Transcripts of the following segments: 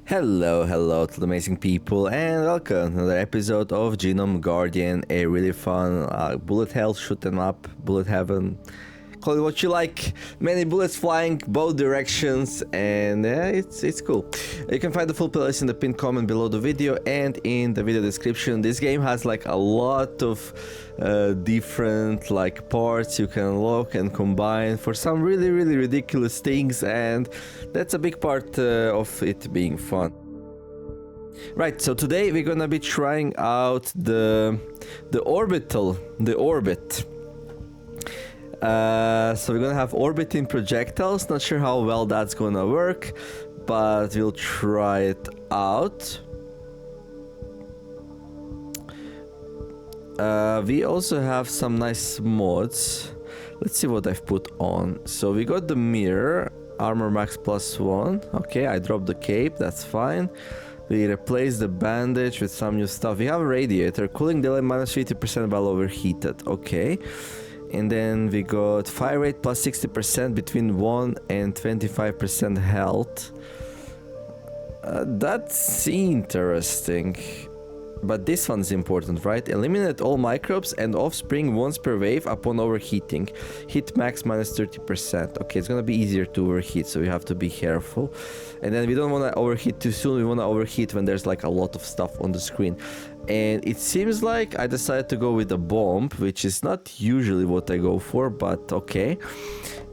Hello to the amazing people, and welcome to another episode of Genome Guardian, a really fun bullet hell shoot 'em up, bullet heaven, call it what you like. Many bullets flying both directions, and it's cool. You can find the full playlist in the pinned comment below the video and in the video description. This game has like a lot of different like parts you can unlock and combine for some really ridiculous things, and that's a big part of it being fun. Right, so today we're gonna be trying out the Orbital, the Orbit. So we're gonna have orbiting projectiles. Not sure how well that's gonna work, but we'll try it out. We also have some nice mods. Let's see what I've put on. So we got the mirror, armor max +1. Okay, I dropped the cape, that's fine. We replaced the bandage with some new stuff. We have a radiator, cooling delay -50% while overheated. Okay. And then we got fire rate +60% between 1 and 25% health. That's interesting. But this one's important, right? Eliminate all microbes and offspring once per wave upon overheating. Hit max -30%. Okay, it's gonna be easier to overheat, so we have to be careful. And then we don't want to overheat too soon. We want to overheat when there's like a lot of stuff on the screen. And it seems like I decided to go with a bomb, which is not usually what I go for, but okay.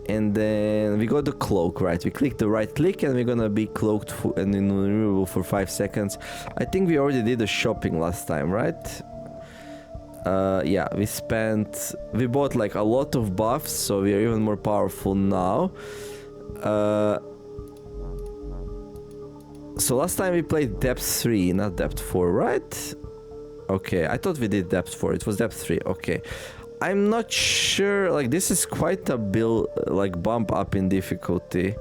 And then we got the cloak, right? We click the right click and we're gonna be cloaked and invisible for 5 seconds. I think we already did the shopping last time, right? Yeah, we bought like a lot of buffs, so we are even more powerful now. So last time we played depth 3, not depth 4, right? Okay, I thought we did depth 4. It was depth 3. Okay. I'm not sure, like this is quite a bump up in difficulty.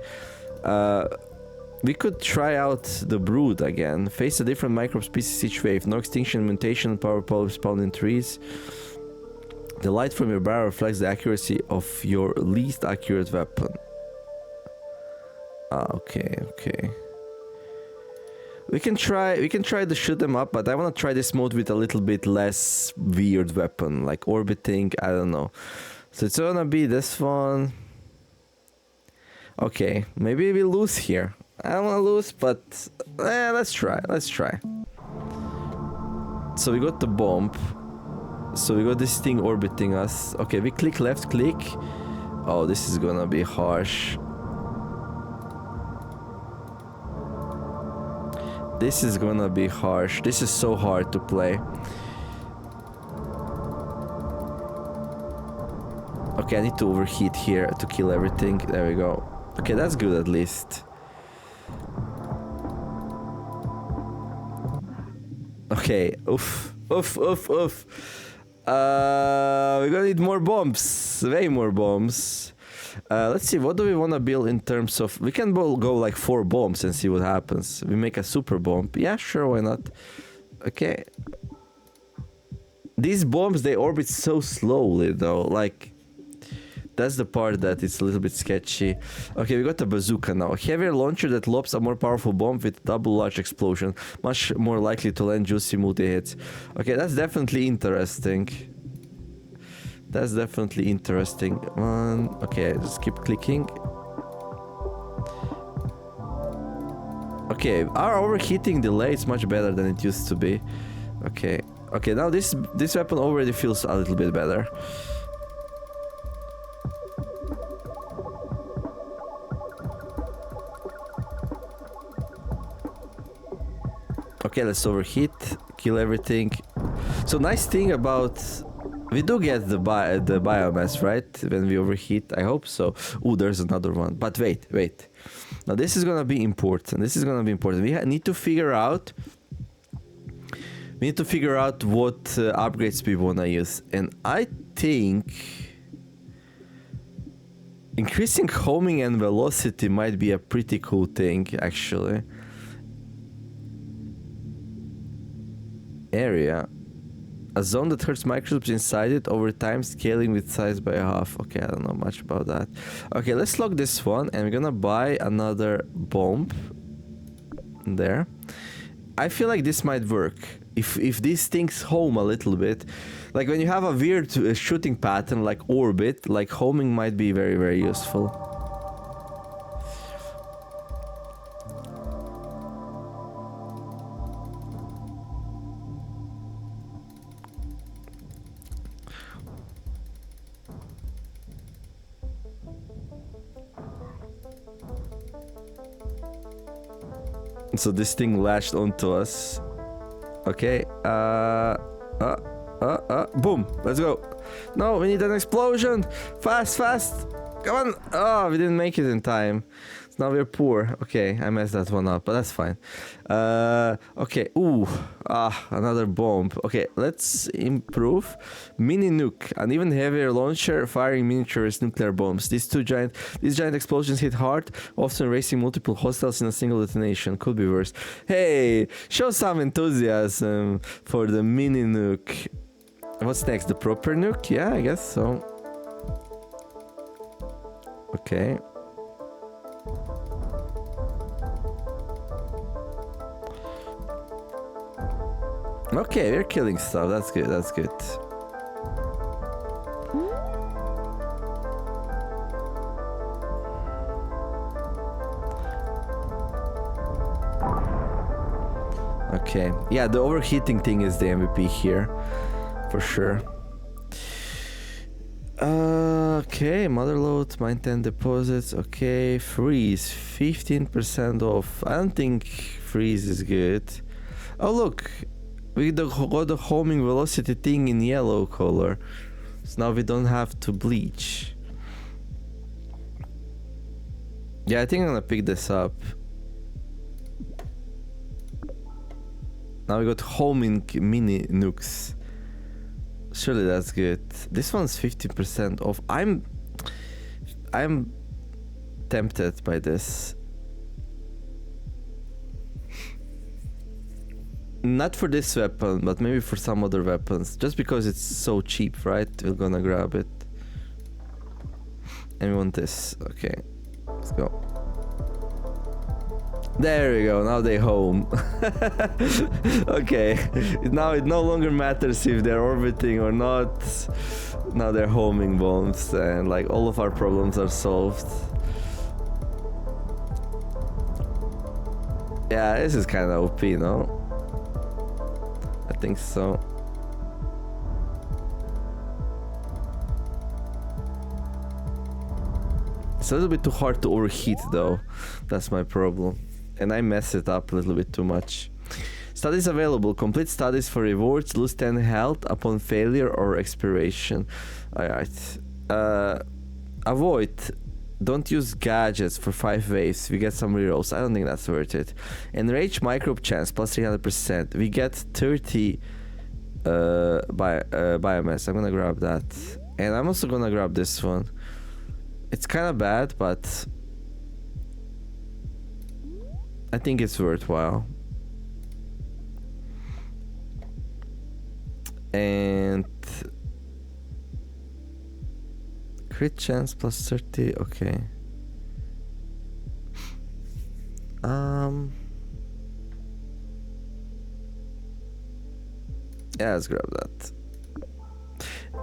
We could try out the brood again. Face a different microbe species each wave. No extinction, mutation, power pulse spawned in trees. The light from your barrel reflects the accuracy of your least accurate weapon. Okay. We can try to shoot them up, but I want to try this mode with a little bit less weird weapon, like orbiting, I don't know. So it's gonna be this one. Okay, maybe we lose here. I don't wanna lose, but let's try. So we got the bomb. So we got this thing orbiting us. Okay, we click left click. Oh, this is gonna be harsh. This is gonna be harsh. This is so hard to play. Okay, I need to overheat here to kill everything. There we go. Okay, that's good at least. Okay, oof. We're gonna need more bombs. Way more bombs. Let's see, what do we want to build in terms of... We can go like 4 bombs and see what happens. We make a super bomb. Yeah, sure, why not? Okay. These bombs, they orbit so slowly though. Like, that's the part that is a little bit sketchy. Okay, we got a bazooka now. A heavier launcher that lobs a more powerful bomb with double large explosion. Much more likely to land juicy multi-hits. Okay, that's definitely interesting. That's definitely interesting. Okay, just keep clicking. Okay, our overheating delay is much better than it used to be. Okay, now this weapon already feels a little bit better. Okay, let's overheat, kill everything. So nice thing about... We do get the biomass, right? When we overheat, I hope so. Ooh, there's another one. But wait. Now this is gonna be important. We need to figure out... what upgrades we wanna use. And I think... increasing homing and velocity might be a pretty cool thing, actually. Area. A zone that hurts microbes inside it over time, scaling with size by half. Okay, I don't know much about that. Okay, let's log this one and we're gonna buy another bomb. button there. I feel like this might work. If these things home a little bit, like when you have a weird shooting pattern like orbit, like homing might be very, very useful. So this thing latched onto us. Okay, boom, let's go. No, we need an explosion. Fast, fast. Come on. Oh, we didn't make it in time. So now we're poor. Okay, I messed that one up, but that's fine. Okay, ooh, another bomb. Okay, let's improve. Mini nuke, an even heavier launcher firing miniaturist nuclear bombs. These giant explosions hit hard, often erasing multiple hostiles in a single detonation. Could be worse. Hey, show some enthusiasm for the mini nuke. What's next? The proper nuke? Yeah, I guess so. Okay. Okay, we're killing stuff. That's good. That's good. Okay. Yeah, the overheating thing is the MVP here, for sure. Okay, mother load, mine 10 deposits. Okay, freeze, 15% off. I don't think freeze is good. Oh look, we got the homing velocity thing in yellow color, so now we don't have to bleach. Yeah, I think I'm gonna pick this up. Now we got homing mini nukes. Surely that's good. This one's 50% off. I'm tempted by this. Not for this weapon, but maybe for some other weapons. Just because it's so cheap, right? We're gonna grab it. And we want this. Okay, let's go. There we go, now they home. Okay, now it no longer matters if they're orbiting or not. Now they're homing bombs and like all of our problems are solved. Yeah, this is kind of OP, no? I think so. It's a little bit too hard to overheat though. That's my problem. And I mess it up a little bit too much. Studies available. Complete studies for rewards. Lose 10 health upon failure or expiration. Alright. Avoid. Don't use gadgets for 5 waves. We get some rerolls. I don't think that's worth it. Enrage microbe chance plus 300%. We get 30 biomass. I'm gonna grab that. And I'm also gonna grab this one. It's kind of bad, but I think it's worthwhile. And crit chance plus 30, okay. Yeah, let's grab that.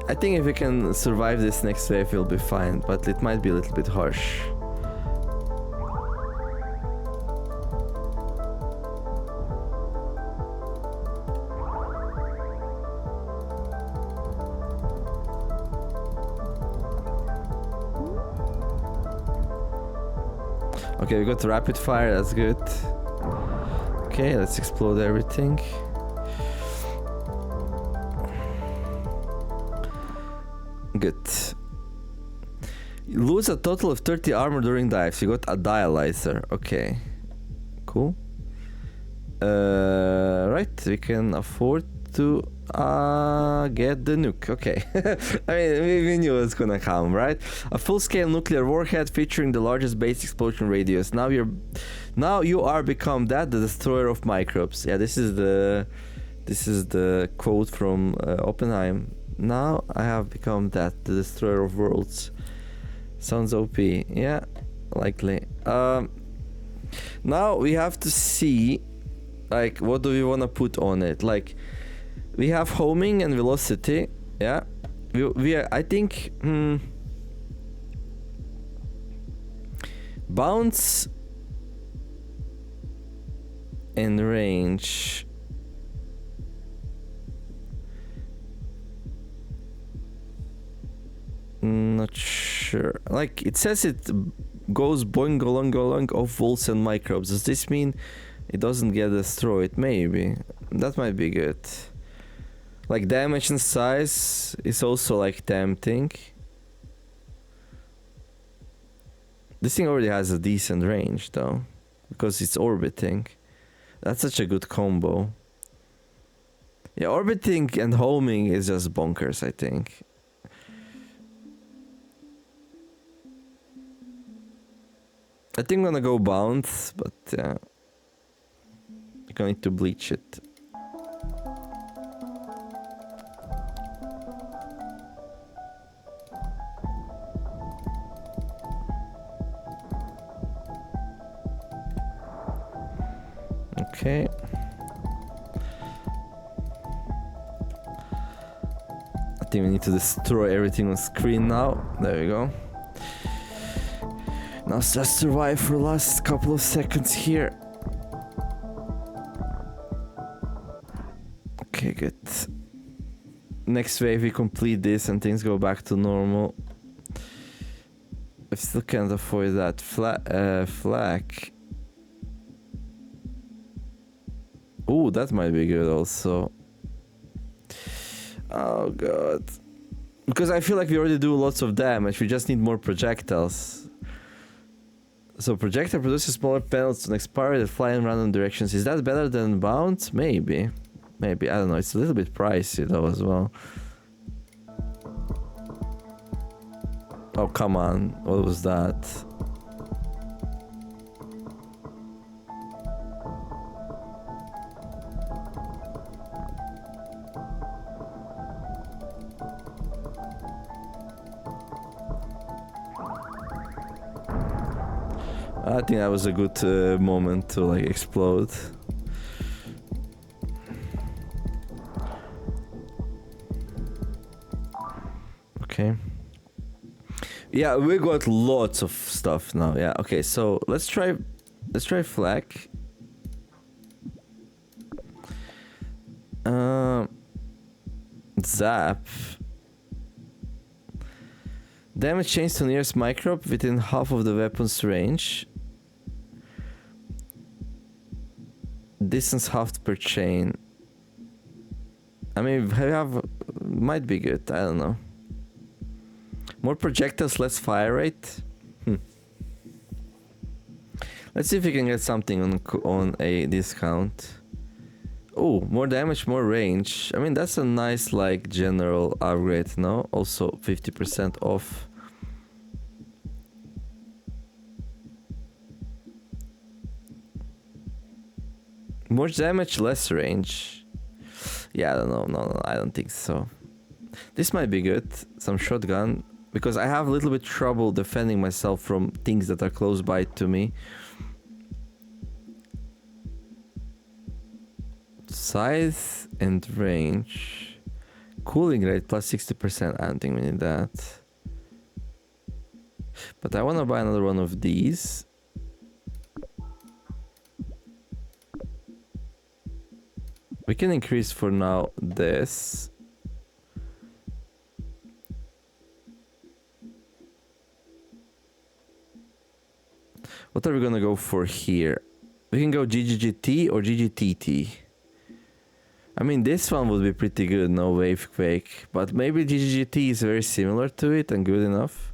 I think if we can survive this next wave, we'll be fine, but it might be a little bit harsh. Okay, we got rapid fire, that's good. Okay, let's explode everything. Good. You lose a total of 30 armor during dives. You got a dialyzer. Okay. Cool. Right, we can afford to get the nuke. Okay. I mean, we knew it's gonna come, right? A full-scale nuclear warhead featuring the largest base explosion radius. Now you are become the destroyer of microbes. Yeah, this is the quote from Oppenheimer. Now I have become the destroyer of worlds. Sounds OP. Yeah, likely. Now we have to see, like, what do we want to put on it? Like, we have homing and velocity. Yeah, we are, I think, bounce and range. Not sure. Like, it says it goes boing along off walls and microbes. Does this mean it doesn't get destroyed? Maybe. That might be good. Like, damage and size is also like tempting. This thing already has a decent range though, because it's orbiting. That's such a good combo. Yeah, orbiting and homing is just bonkers, I think. I think I'm gonna go bounce, but I'm going to bleach it. Okay. I think we need to destroy everything on screen now. There we go. Now let's just survive for the last couple of seconds here. Okay, good. Next wave we complete this and things go back to normal. I still can't avoid that flak. Oh, that might be good also. Oh god. Because I feel like we already do lots of damage, we just need more projectiles. So projectile produces smaller panels to expire that fly in random directions. Is that better than bounce? Maybe. Maybe, I don't know, it's a little bit pricey though as well. Oh, come on, what was that? I think that was a good moment to like explode. Okay. Yeah, we got lots of stuff now. Yeah. Okay. So let's try flak. Zap. Damage change to nearest microbe within half of the weapon's range. Distance halved per chain. I mean, might be good. I don't know. More projectiles, less fire rate. Let's see if we can get something on a discount. Oh, more damage, more range. I mean, that's a nice like general upgrade. No, also 50% off. More damage, less range. Yeah, I don't know. No, I don't think so. This might be good. Some shotgun. Because I have a little bit trouble defending myself from things that are close by to me. Size and range. Cooling rate plus 60%. I don't think we need that. But I want to buy another one of these. We can increase for now this. What are we gonna go for here? We can go GGGT or GGTT. I mean, this one would be pretty good, no wave quake. But maybe GGGT is very similar to it and good enough.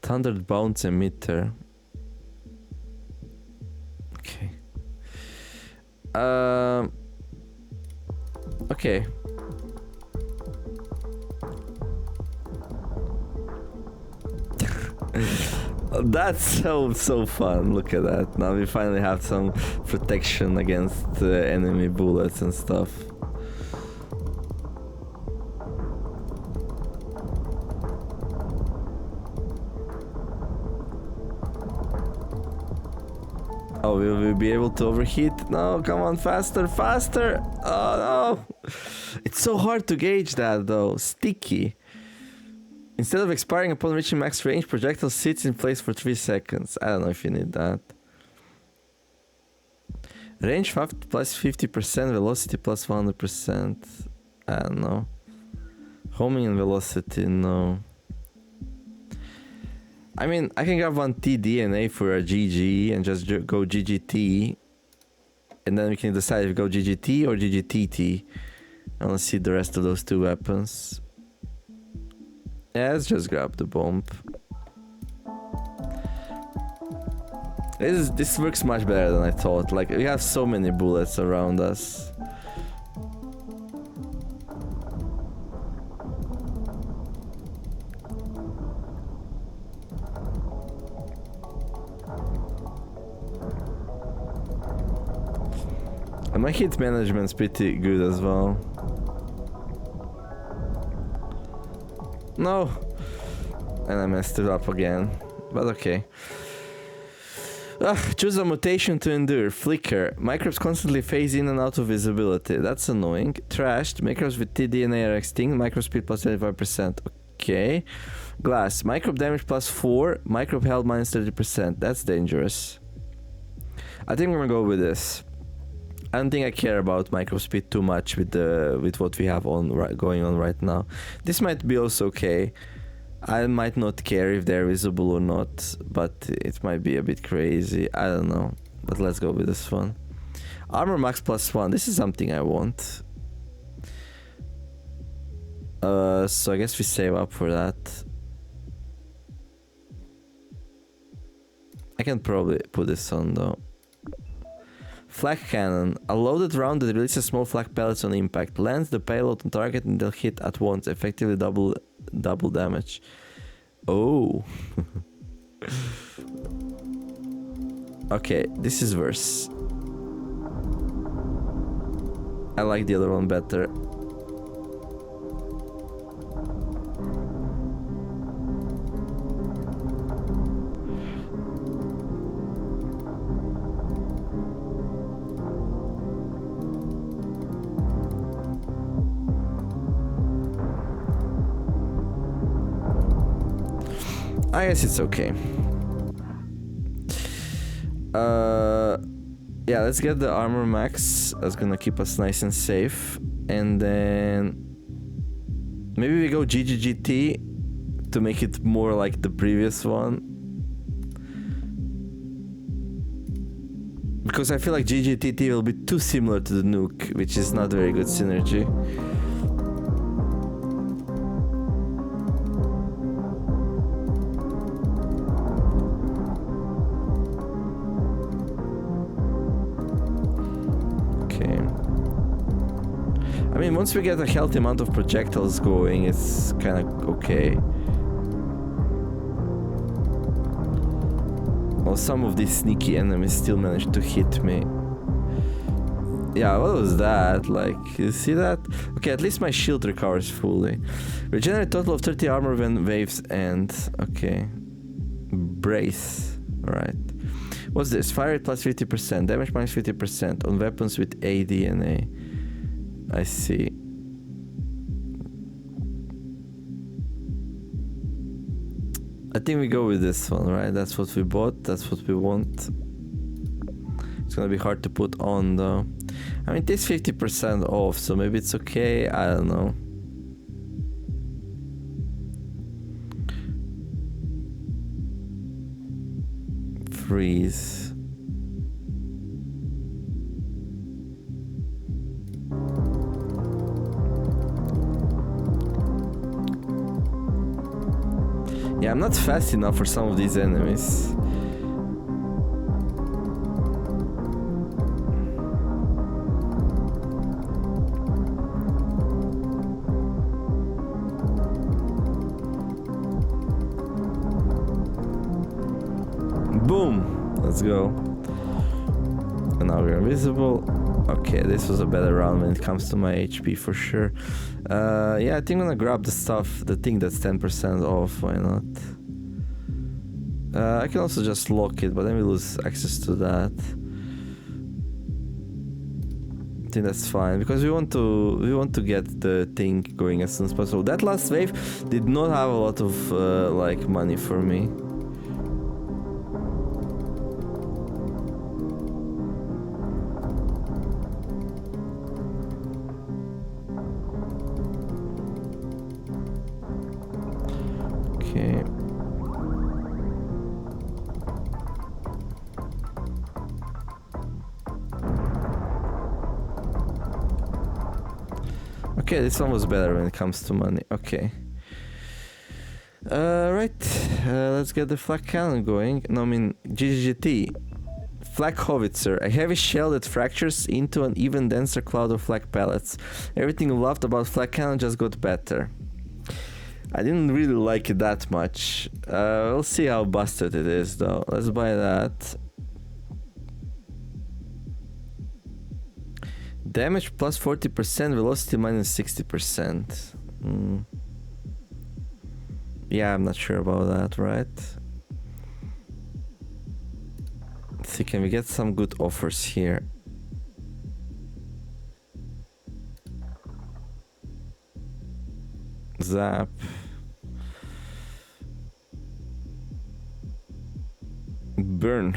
Thundered bounce emitter. Okay. Okay. That's so fun. Look at that. Now we finally have some protection against enemy bullets and stuff. will we be able to overheat? No, come on, faster, faster! Oh no! It's so hard to gauge that though. Sticky. Instead of expiring upon reaching max range, projectile sits in place for 3 seconds. I don't know if you need that. Range plus 50%, velocity plus 100%. I don't know. Homing and velocity, no. I mean, I can grab one tDNA for a GG and just go GGT. And then we can decide if we go GGT or GGTT. I want to see the rest of those two weapons. Yeah, let's just grab the bomb. This works much better than I thought. Like, we have so many bullets around us. And my hit management's pretty good as well. No! And I messed it up again. But okay. Choose a mutation to endure. Flicker. Microbes constantly phase in and out of visibility. That's annoying. Trashed. Microbes with tDNA are extinct. Microbe speed plus 25%. Okay. Glass. Microbe damage plus 4. Microbe health minus 30%. That's dangerous. I think we're gonna go with this. I don't think I care about micro speed too much with what we have going on right now. This might be also okay. I might not care if they're visible or not, but it might be a bit crazy. I don't know. But let's go with this one. Armor max plus 1. This is something I want. So I guess we save up for that. I can probably put this on though. Flak cannon. A loaded round that releases small flak pellets on impact. Lands the payload on target and they'll hit at once, effectively double damage. Oh. Okay, this is worse. I like the other one better. I guess it's okay. Yeah, let's get the armor max. That's gonna keep us nice and safe. And then maybe we go GGGT to make it more like the previous one. Because I feel like GGTT will be too similar to the Nuke, which is not very good synergy. I mean, once we get a healthy amount of projectiles going, it's kind of okay. Well, some of these sneaky enemies still managed to hit me. Yeah, what was that? Like, you see that? Okay, at least my shield recovers fully. Regenerate total of 30 armor when waves end. Okay. Brace. Alright. What's this? Fire rate plus 50%. Damage minus 50% on weapons with ADNA. I see. I think we go with this one, right? That's what we bought. That's what we want. It's gonna be hard to put on though. I mean, it is 50% off, so maybe it's okay. I don't know. Freeze. Yeah, I'm not fast enough for some of these enemies. Boom! Let's go. And now we're invisible. Okay, this was a better round when it comes to my HP for sure. Yeah, I think I'm gonna grab the stuff, the thing that's 10% off, why not? I can also just lock it, but then we lose access to that. I think that's fine because we want to get the thing going as soon as possible. That last wave did not have a lot of like money for me. Okay. Okay, this one was better when it comes to money. Okay. Right. Let's get the flak cannon going. No, I mean GGT. Flak howitzer, a heavy shell that fractures into an even denser cloud of flak pellets. Everything you loved about flak cannon just got better. I didn't really like it that much. We'll see how busted it is though. Let's buy that. Damage plus 40%, velocity minus 60%. Yeah, I'm not sure about that, right? Let's see, can we get some good offers here? Zap. Burn.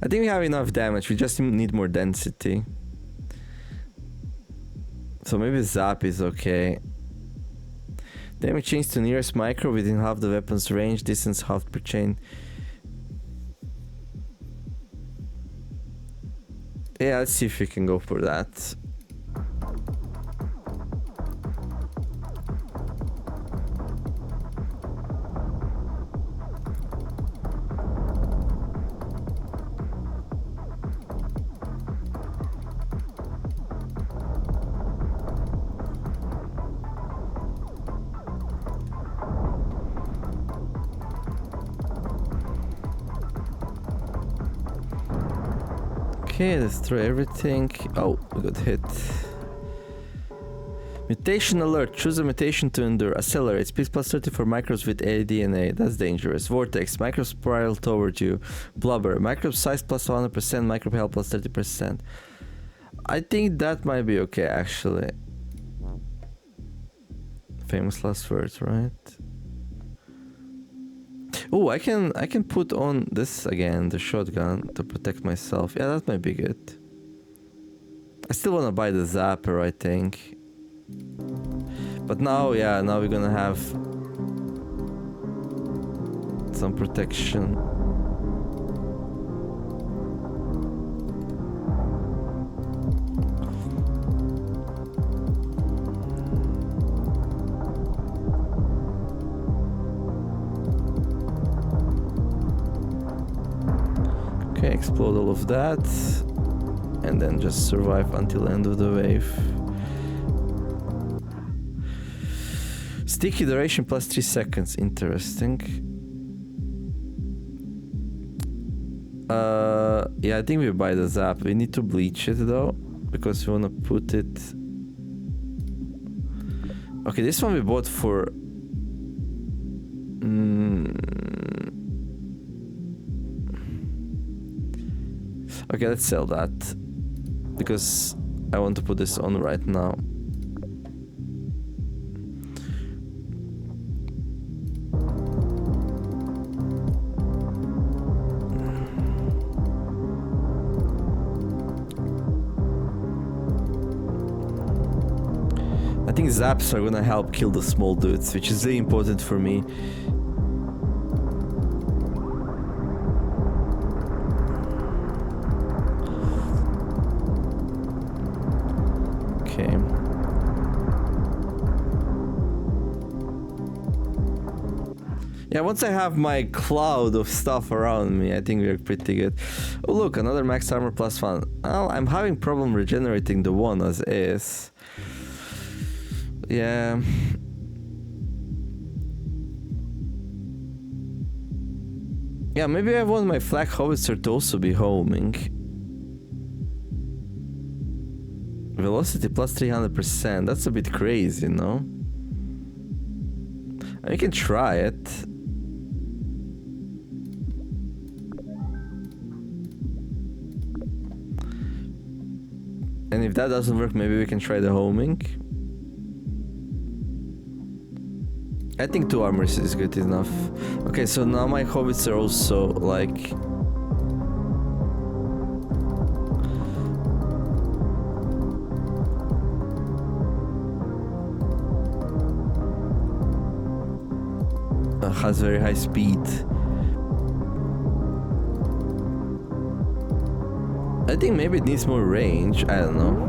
I think we have enough damage, we just need more density. So maybe Zap is okay. Damage change to nearest micro within half the weapon's range, distance half per chain. Yeah, let's see if we can go for that. Okay, destroy everything. Oh, we got hit. Mutation alert. Choose a mutation to endure. Accelerate. Speed plus 34 microbes with ADNA. That's dangerous. Vortex. Microbe spiral toward you. Blubber. Microbe size plus 100%. Microbe health plus 30%. I think that might be okay, actually. Famous last words, right? Oh, I can put on this again, the shotgun, to protect myself. Yeah, that might be good. I still want to buy the zapper, I think. But now, yeah, now we're gonna have some protection. Okay, explode all of that, and then just survive until the end of the wave. Sticky duration plus 3 seconds, interesting. Yeah, I think we buy the zap. We need to bleach it though, because we want to put it... Okay, this one we bought for... Okay, let's sell that, because I want to put this on right now. I think zaps are gonna help kill the small dudes, which is really important for me. Okay. Yeah, once I have my cloud of stuff around me, I think we're pretty good. Oh look, another max armor plus 1. Well, I'm having problem regenerating the one as is. Yeah. Yeah, maybe I want my flak howitzer to also be homing. Velocity plus 300%. That's a bit crazy, no? I can try it. And if that doesn't work, maybe we can try the homing. I think 2 armors is good enough. Okay, so now my hobbits are also like... has very high speed. I think maybe it needs more range, I don't know.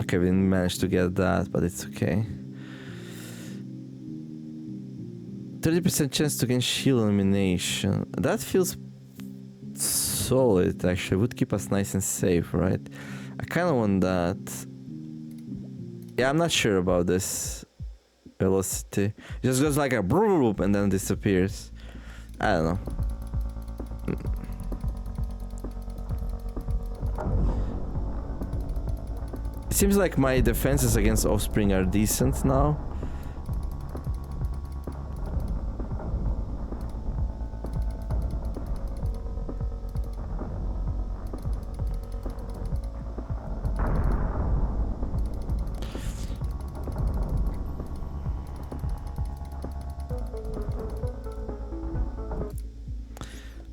Okay, we didn't manage to get that, but it's okay. 30% chance to gain shield elimination. That feels solid, actually. Would keep us nice and safe, right? I kind of want that. Yeah, I'm not sure about this velocity. It just goes like a broop and then disappears. I don't know. It seems like my defenses against Offspring are decent now.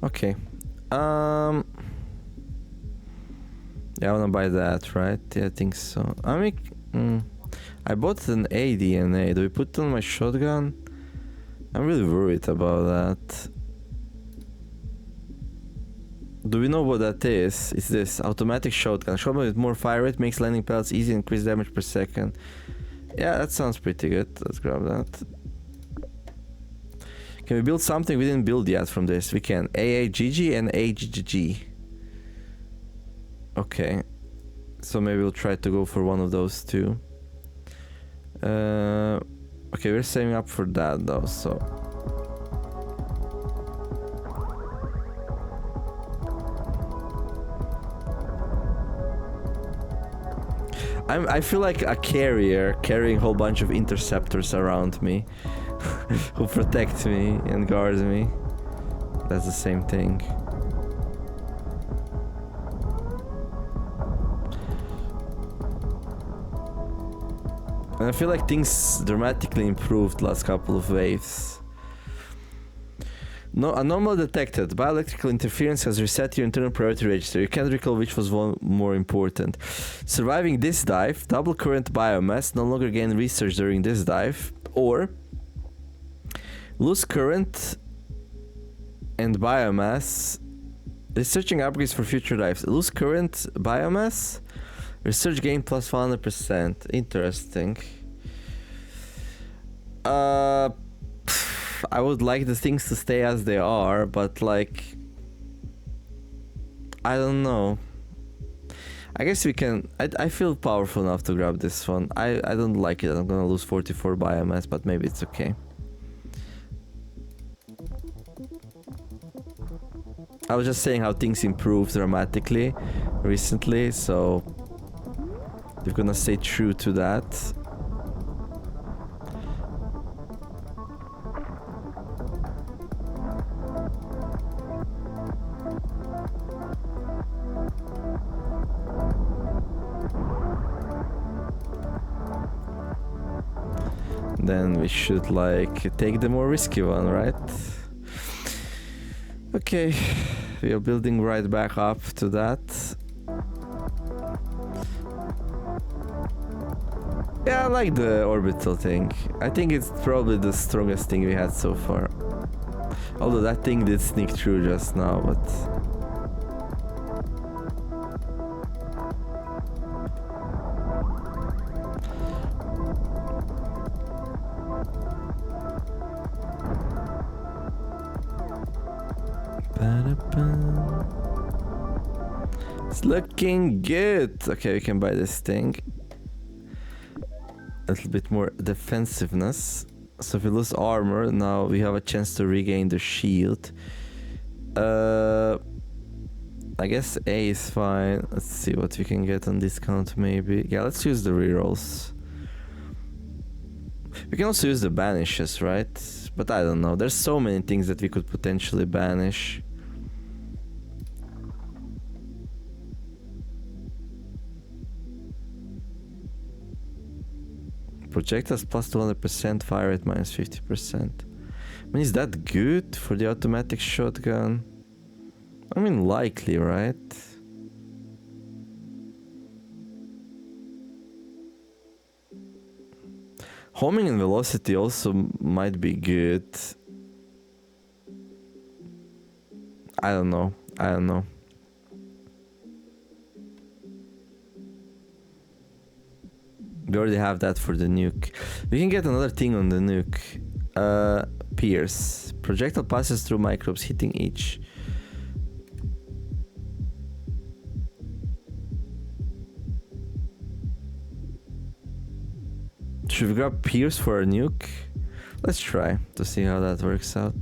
Okay. Yeah, I wanna buy that, right? Yeah, I think so. I mean, I bought an ADNA. Do we put it on my shotgun? I'm really worried about that. Do we know what that is? It's this automatic shotgun. Shotgun with more fire rate makes landing pellets easy and increase damage per second. Yeah, that sounds pretty good. Let's grab that. Can we build something we didn't build yet from this? We can. AAGG and AGGG. Okay. So maybe we'll try to go for one of those two. Okay, we're saving up for that though, so... I feel like a carrier carrying a whole bunch of interceptors around me. Who protect me and guard me. That's the same thing. And I feel like things dramatically improved last couple of waves. No, anomaly detected. Bioelectrical interference has reset your internal priority register. You can't recall which was one more important. Surviving this dive, double current biomass, no longer gain research during this dive, or lose current and biomass. Researching upgrades for future dives. Lose current biomass. Research gain plus 100%. Interesting. I would like the things to stay as they are, but like... I don't know. I guess we can... I feel powerful enough to grab this one. I don't like it. I'm gonna lose 44 biomass, but maybe it's okay. I was just saying how things improved dramatically recently, so we're gonna stay true to that. Then we should like take the more risky one, right? Okay, we are building right back up to that. Yeah, I like the orbital thing. I think it's probably the strongest thing we had so far. Although that thing did sneak through just now, but... It's looking good. Okay, we can buy this thing. A little bit more defensiveness. So if we lose armor, now we have a chance to regain the shield. I guess A is fine. Let's see what we can get on discount maybe. Yeah, let's use the rerolls. We can also use the banishes, right? But I don't know. There's so many things that we could potentially banish. Projectiles plus 200%, fire rate minus 50%. I mean, is that good for the automatic shotgun? I mean, likely, right? Homing and velocity also might be good. I don't know. We already have that for the nuke. We can get another thing on the nuke. Pierce. Projectile passes through microbes, hitting each. Should we grab Pierce for a nuke? Let's try to see how that works out.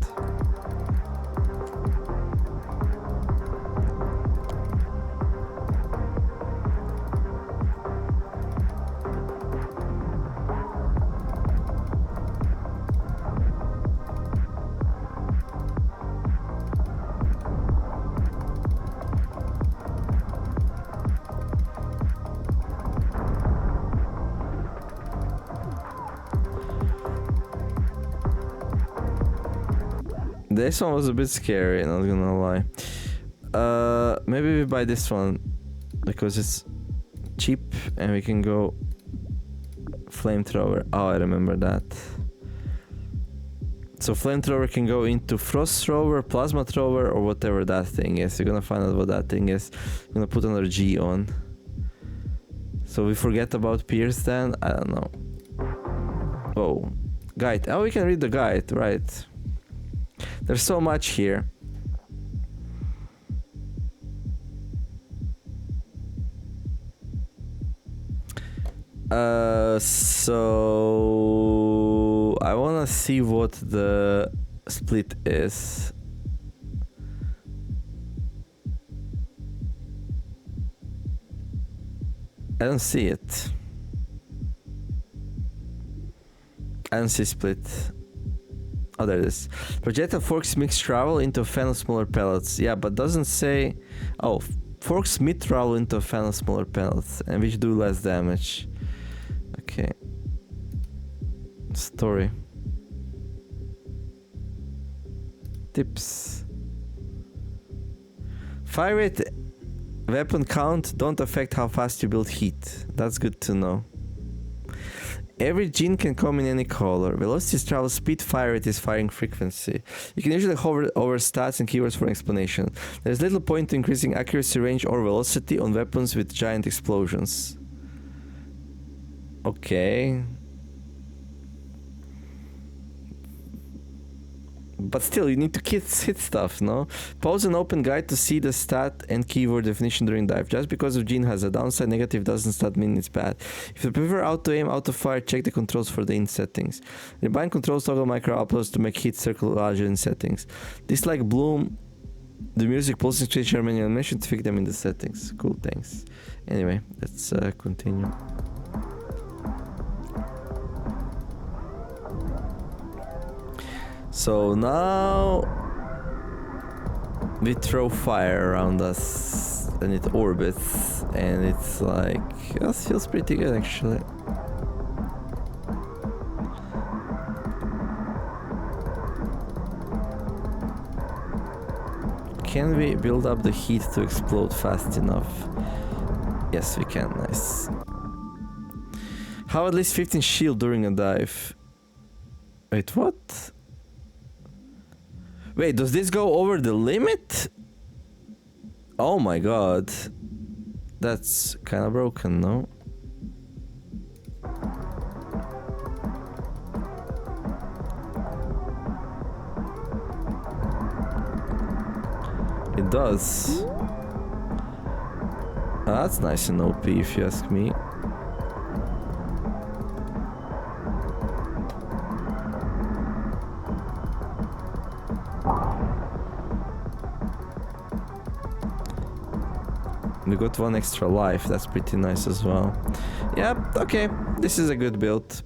This one was a bit scary, not gonna lie. Maybe we buy this one because it's cheap and we can go flamethrower. Oh, I remember that. So flamethrower can go into frost thrower, plasma thrower, or whatever that thing is. You're gonna find out what that thing is. I'm gonna put another G on. So we forget about Pierce then? I don't know. Oh, guide. Oh, we can read the guide, right? There's so much here. So I wanna see what the split is. I don't see it. I don't see split. Oh, there it is. Projectile forks mix travel into a fan of smaller pellets. Yeah, but doesn't say... Oh, forks mid travel into a fan of smaller pellets, and which do less damage. Okay. Story. Tips. Fire rate, weapon count don't affect how fast you build heat. That's good to know. Every gene can come in any color. Velocity is travel speed, fire rate is firing frequency. You can usually hover over stats and keywords for an explanation. There's little point to increasing accuracy, range, or velocity on weapons with giant explosions. Okay. But still, you need to hit stuff, no? Pause an open guide to see the stat and keyword definition during dive. Just because a gene has a downside negative doesn't stat mean it's bad. If you prefer auto aim, auto fire, check the controls for the in settings. Rebind controls toggle micro uploads to make hit circle larger in settings. Dislike bloom, the music pulsing switch are many animations to fix them in the settings. Cool, thanks. Anyway, let's continue. So now we throw fire around us and it orbits, and it's like, that feels pretty good actually. Can we build up the heat to explode fast enough? Yes, we can. Nice. How at least 15 shield during a dive? Wait, what? Wait, does this go over the limit? Oh my god. That's kind of broken, no? It does. That's nice and OP if you ask me. We got one extra life, that's pretty nice as well. Yep, okay, this is a good build.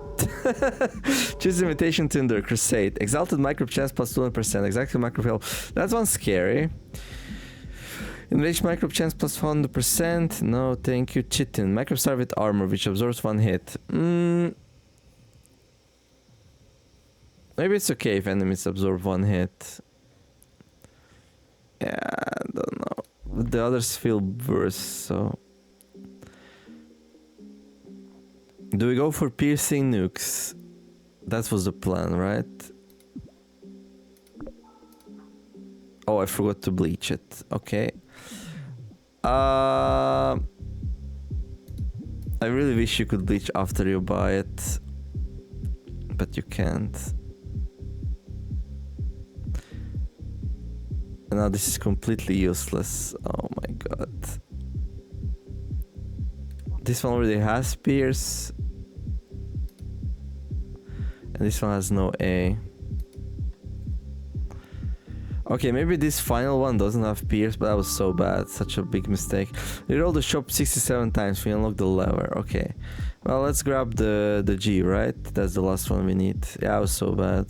Choose invitation to endure, crusade. Exalted microbe chance plus 200%, exactly microbe health. That one's scary. Enraged microbe chance plus 100%. No, thank you. Chitin. Microbe star with armor, which absorbs one hit. Maybe it's okay if enemies absorb one hit. Yeah, I don't know. But the others feel worse, so... Do we go for piercing nukes? That was the plan, right? Oh, I forgot to bleach it. Okay. I really wish you could bleach after you buy it. But you can't. And now this is completely useless. Oh my god. This one already has pierce. And this one has no A. Okay, maybe this final one doesn't have pierce, but that was so bad. Such a big mistake. Reroll the shop 67 times. We unlock the lever. Okay. Well, let's grab the G, right? That's the last one we need. Yeah, that was so bad.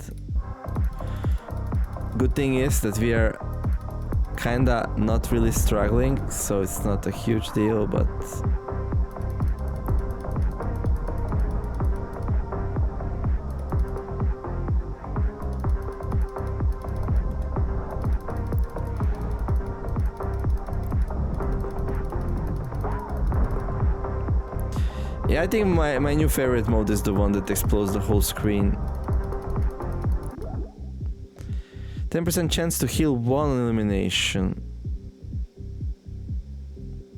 Good thing is that we are kinda not really struggling, so it's not a huge deal, but... Yeah, I think my new favorite mode is the one that explodes the whole screen. 10% chance to heal one elimination.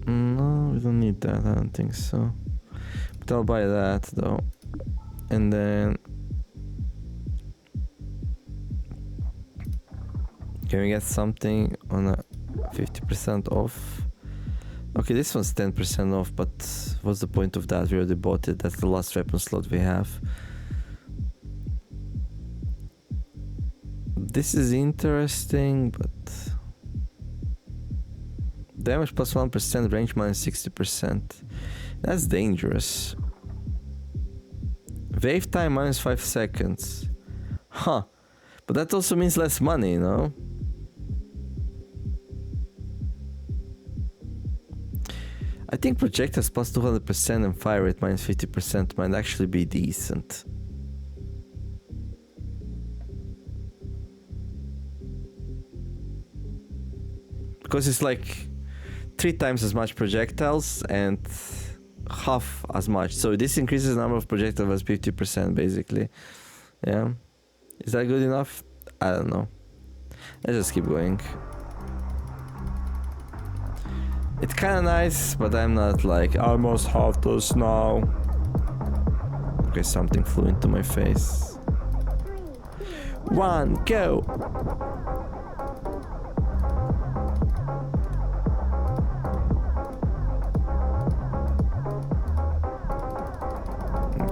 No, we don't need that, I don't think so. But I'll buy that though. And then... Can we get something on a 50% off? Okay, this one's 10% off, but what's the point of that? We already bought it. That's the last weapon slot we have. This is interesting, but... Damage plus 1%, range minus 60%. That's dangerous. Wave time minus 5 seconds. Huh. But that also means less money, you know? I think projectiles plus 200% and fire rate minus 50% might actually be decent. Because it's like 3 times as much projectiles and half as much. So this increases the number of projectiles by 50% basically. Yeah. Is that good enough? I don't know. Let's just keep going. It's kinda nice, but I'm not like, I almost have this now. Okay, something flew into my face. 1, go!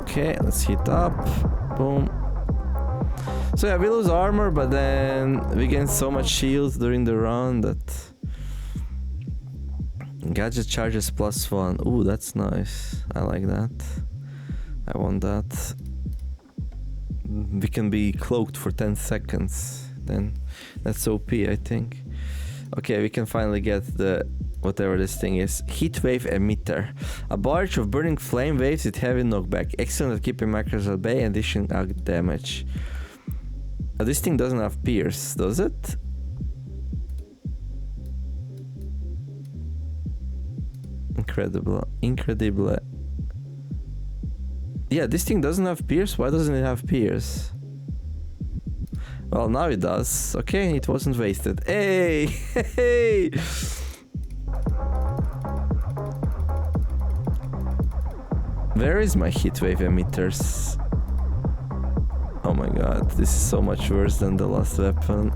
Okay, let's hit up. Boom. So yeah, we lose armor, but then we gain so much shield during the run that... Gadget charges plus 1. Ooh, that's nice. I like that. I want that. We can be cloaked for 10 seconds. Then that's OP, I think. Okay, we can finally get the... whatever this thing is. Heat wave emitter. A barrage of burning flame waves with heavy knockback. Excellent at keeping macros at bay and dishing out damage. This thing doesn't have pierce, does it? Incredible. Incredible. Yeah, this thing doesn't have pierce. Why doesn't it have pierce? Well, now it does. Okay, it wasn't wasted. Hey! Hey! Where is my heatwave emitters? Oh my god, this is so much worse than the last weapon.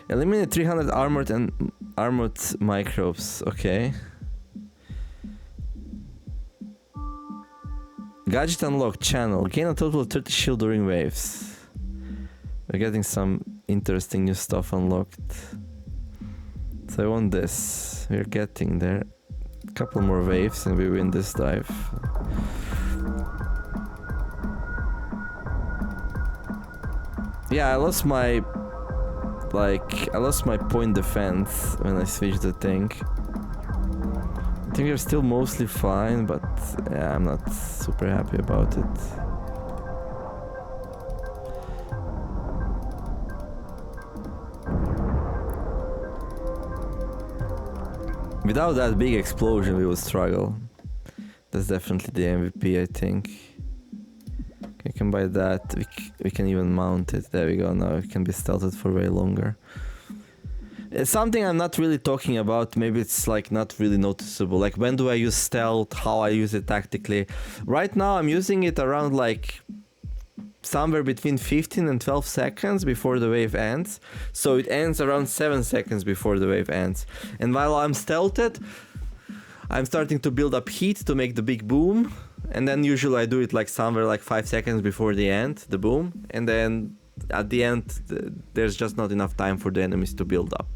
Eliminate 300 armored microbes. Okay. Gadget unlocked. Channel. Gain a total of 30 shield during waves. We're getting some interesting new stuff unlocked. So I want this. We're getting there. A couple more waves and we win this dive. Yeah, I lost my... Like, I lost my point defense when I switched the thing. I think we're still mostly fine, but yeah, I'm not super happy about it. Without that big explosion, we would struggle. That's definitely the MVP, I think. We can buy that. We can even mount it. There we go. Now it can be stealthed for way longer. It's something I'm not really talking about. Maybe it's like not really noticeable. Like, when do I use stealth? How I use it tactically? Right now, I'm using it around like somewhere between 15 and 12 seconds before the wave ends. So it ends around 7 seconds before the wave ends. And while I'm stealthed, I'm starting to build up heat to make the big boom. And then usually I do it like somewhere like 5 seconds before the end, the boom. And then at the end, there's just not enough time for the enemies to build up.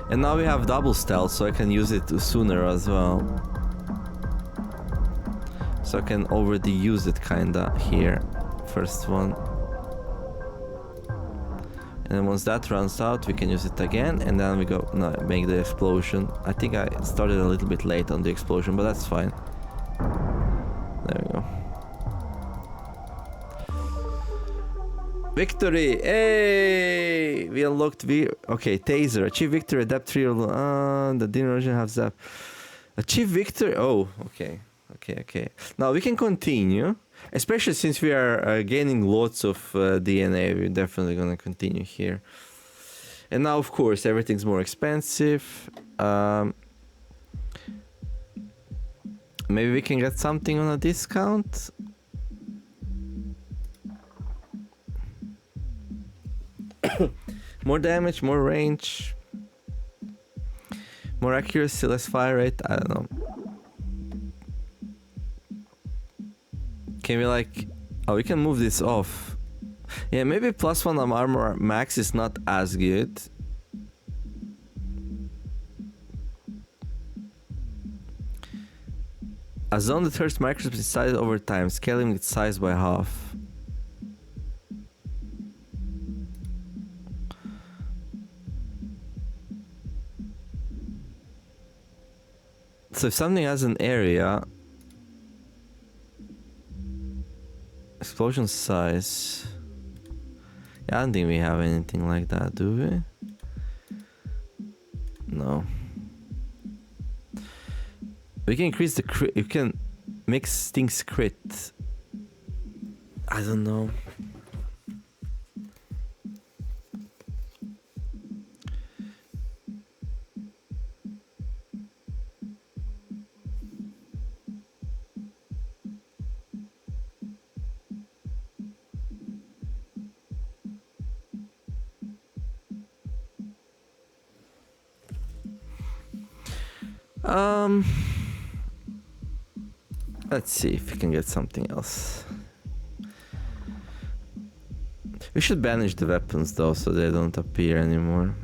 And now we have double stealth, so I can use it sooner as well. So I can already use it kinda here. First one. And then once that runs out, we can use it again, and then we go make the explosion. I think I started a little bit late on the explosion, but that's fine. There we go. Victory! Hey! We unlocked okay, taser. Achieve victory, adapt 3. The dinner version has that. Achieve victory. Oh, okay. Okay. Now we can continue. Especially since we are gaining lots of DNA, we're definitely gonna continue here. And now, of course, everything's more expensive. Maybe we can get something on a discount. More damage, more range, more accuracy, less fire rate. I don't know. Can we like... Oh, we can move this off. Yeah, maybe +1 on armor max is not as good. A zone that hurts microscopes inside over time, scaling its size by half. So if something has an area... Explosion size... Yeah, I don't think we have anything like that, do we? No. We can increase the crit... You can make things crit. I don't know. Let's see if we can get something else. We should banish the weapons though, so they don't appear anymore.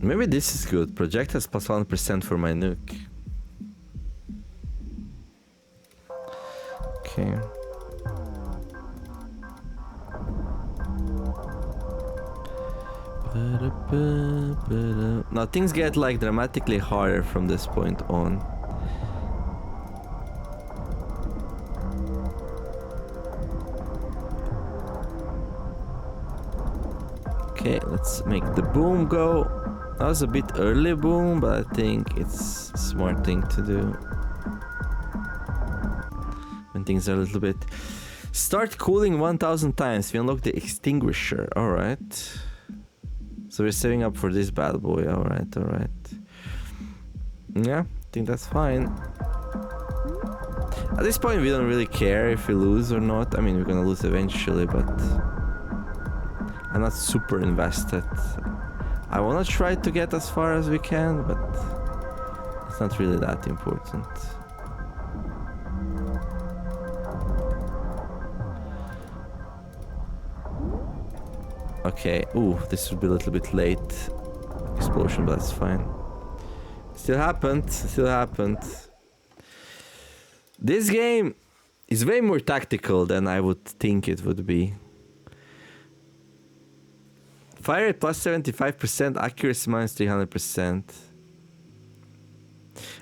Maybe this is good. Projectiles +1% for my nuke. Okay. Now things get like dramatically harder from this point on. Okay, let's make the boom go. That was a bit early boom, but I think it's a smart thing to do. When things are a little bit... Start cooling 1000 times. We unlock the extinguisher. Alright. So we're saving up for this bad boy. Alright. Yeah, I think that's fine. At this point we don't really care if we lose or not. I mean, we're gonna lose eventually, but... I'm not super invested. I wanna try to get as far as we can, but... It's not really that important. Okay, ooh, this would be a little bit late explosion, but that's fine. Still happened. Still happened. This game is way more tactical than I would think it would be. Fire rate plus 75%, accuracy minus 300%.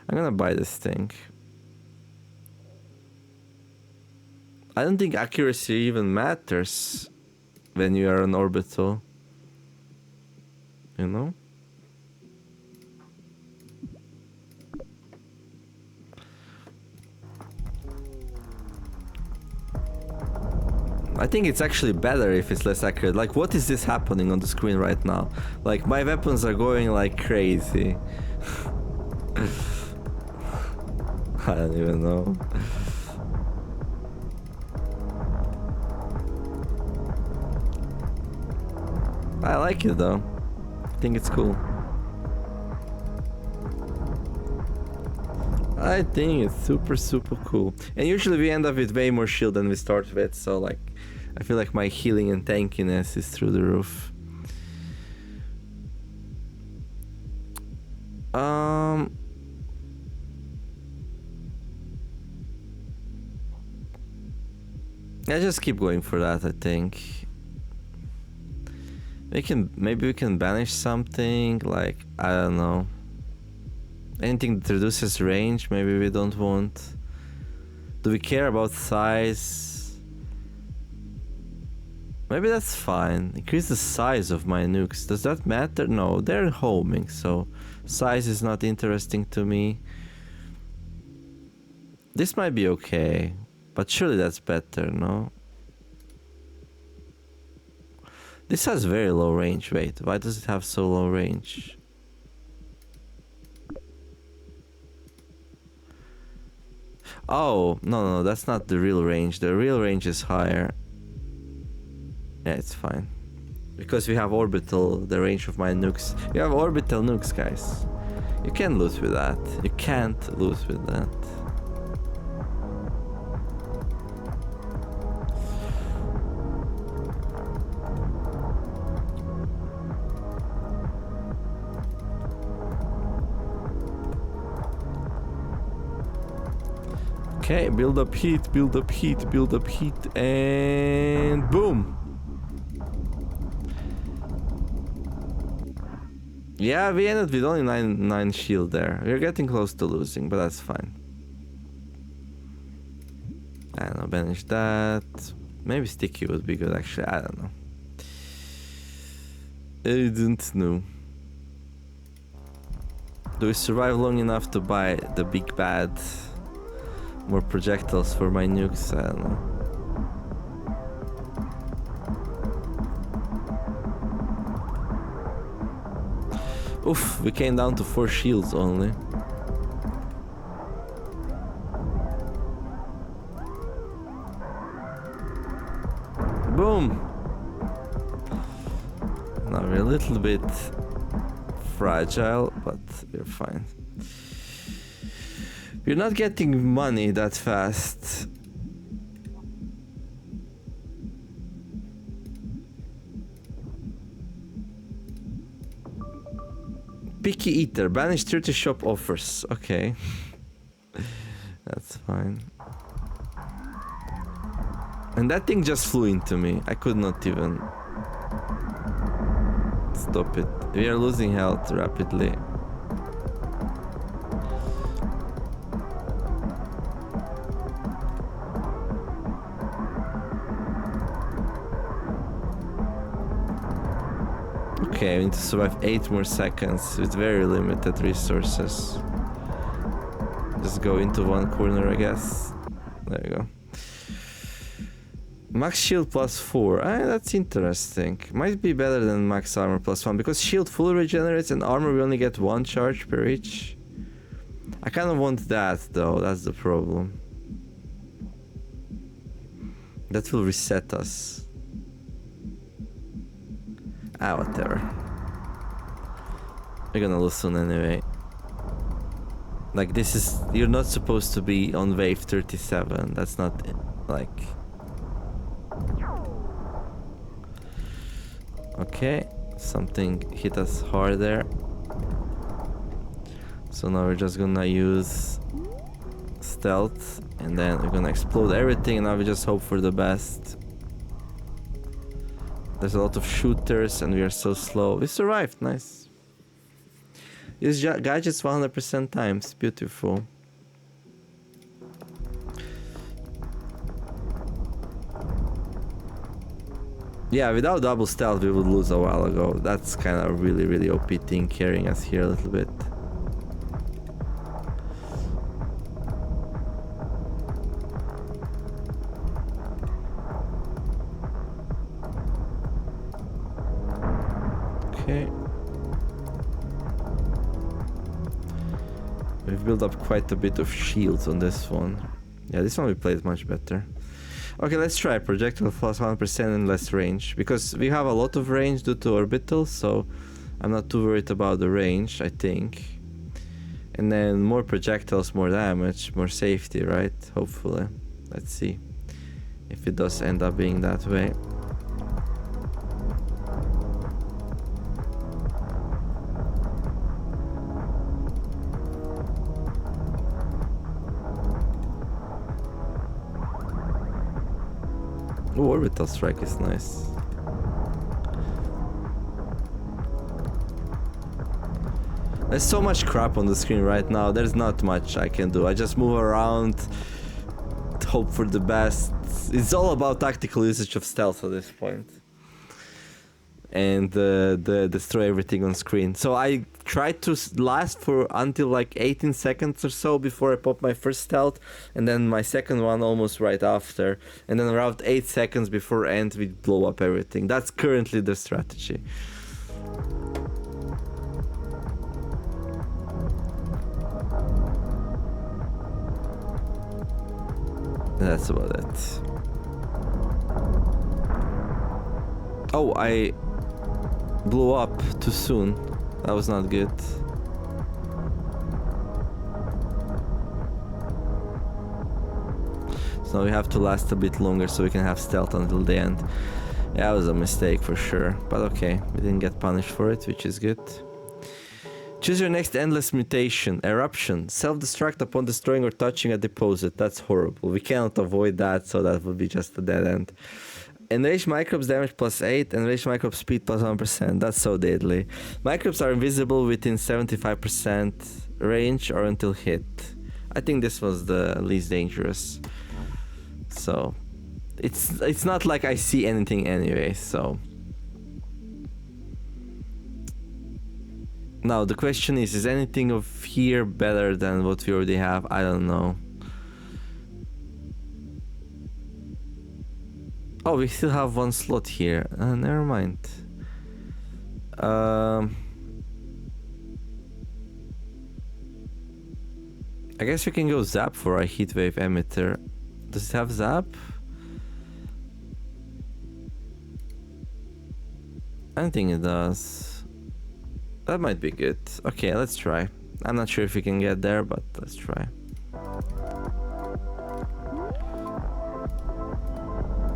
I'm gonna buy this thing. I don't think accuracy even matters when you are on orbital. You know? I think it's actually better if it's less accurate. Like, what is this happening on the screen right now? Like, my weapons are going like crazy. I don't even know. I like it though. I think it's cool. I think it's super cool. And usually we end up with way more shield than we start with, so like I feel like my healing and tankiness is through the roof. I just keep going for that, I think. Maybe we can banish something, like, I don't know. Anything that reduces range, maybe we don't want. Do we care about size? Maybe that's fine. Increase the size of my nukes. Does that matter? No, they're homing, so size is not interesting to me. This might be okay, but surely that's better, no? This has very low range. Wait, why does it have so low range? Oh, no, that's not the real range. The real range is higher. Yeah, it's fine. Because we have orbital, the range of my nukes. We have orbital nukes, guys. You can't lose with that. You can't lose with that. Okay, build up heat, build up heat, build up heat, and boom! Yeah, we ended with only 9 shield there. We're getting close to losing, but that's fine. I don't know, banish that. Maybe sticky would be good, actually, I don't know. I don't know. Do we survive long enough to buy the big bad? More projectiles for my nukes, I don't know. Oof, we came down to 4 shields only. Boom! Now we're a little bit fragile, but we're fine. You're not getting money that fast. Picky eater, banish 30 shop offers. Okay. That's fine. And that thing just flew into me. I could not even stop it. We are losing health rapidly. Okay, we need to survive 8 more seconds with very limited resources. Just go into one corner, I guess. There you go. Max shield plus 4. That's interesting. Might be better than max armor plus 1, because shield fully regenerates and armor we only get 1 charge per each. I kind of want that though, that's the problem. That will reset us. Whatever. We're gonna lose soon anyway. Like, this is... You're not supposed to be on wave 37. That's not... like... Okay. Something hit us hard there. So now we're just gonna use stealth, and then we're gonna explode everything, and now we just hope for the best. There's a lot of shooters, and we are so slow. We survived, nice. Use gadgets 100% times, beautiful. Yeah, without double stealth we would lose a while ago. That's kind of really OP thing carrying us here a little bit. Okay. We've built up quite a bit of shields on this one. Yeah, this one we played much better. Okay, let's try projectile plus 1% and less range, because we have a lot of range due to orbital, so I'm not too worried about the range, I think. And then more projectiles, more damage, more safety, right? Hopefully. Let's see if it does end up being that way. Oh, orbital strike is nice. There's so much crap on the screen right now, there's not much I can do. I just move around, hope for the best. It's all about tactical usage of stealth at this point. And destroy everything on screen. So I tried to last for until like 18 seconds or so before I pop my first stealth, and then my second one almost right after, and then around 8 seconds before end we blow up everything. That's currently the strategy. That's about it. Oh, I blew up too soon. That was not good. So now we have to last a bit longer so we can have stealth until the end. Yeah, that was a mistake for sure. But okay, we didn't get punished for it, which is good. Choose your next endless mutation. Eruption. Self-destruct upon destroying or touching a deposit. That's horrible. We cannot avoid that, so that would be just a dead end. Enraged microbes damage plus 8, enraged microbe speed plus 1%. That's so deadly. Microbes are invisible within 75% range or until hit. I think this was the least dangerous. So it's not like I see anything anyway, so. Now the question is anything of here better than what we already have? I don't know. Oh, we still have one slot here. Never mind. I guess we can go zap for a heatwave emitter. Does it have zap? I don't think it does. That might be good. Okay, let's try. I'm not sure if we can get there, but let's try.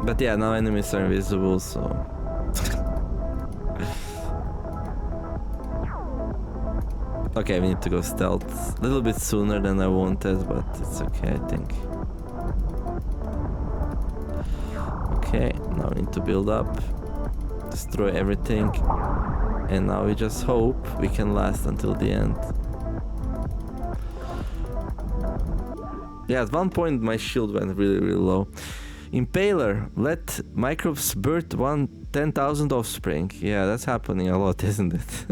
But yeah, now enemies are invisible, so... Okay, we need to go stealth. A little bit sooner than I wanted, but it's okay, I think. Okay, now we need to build up. Destroy everything. And now we just hope we can last until the end. Yeah, at one point my shield went really low. Impaler, let microbes birth 10,000 offspring. Yeah, that's happening a lot, isn't it?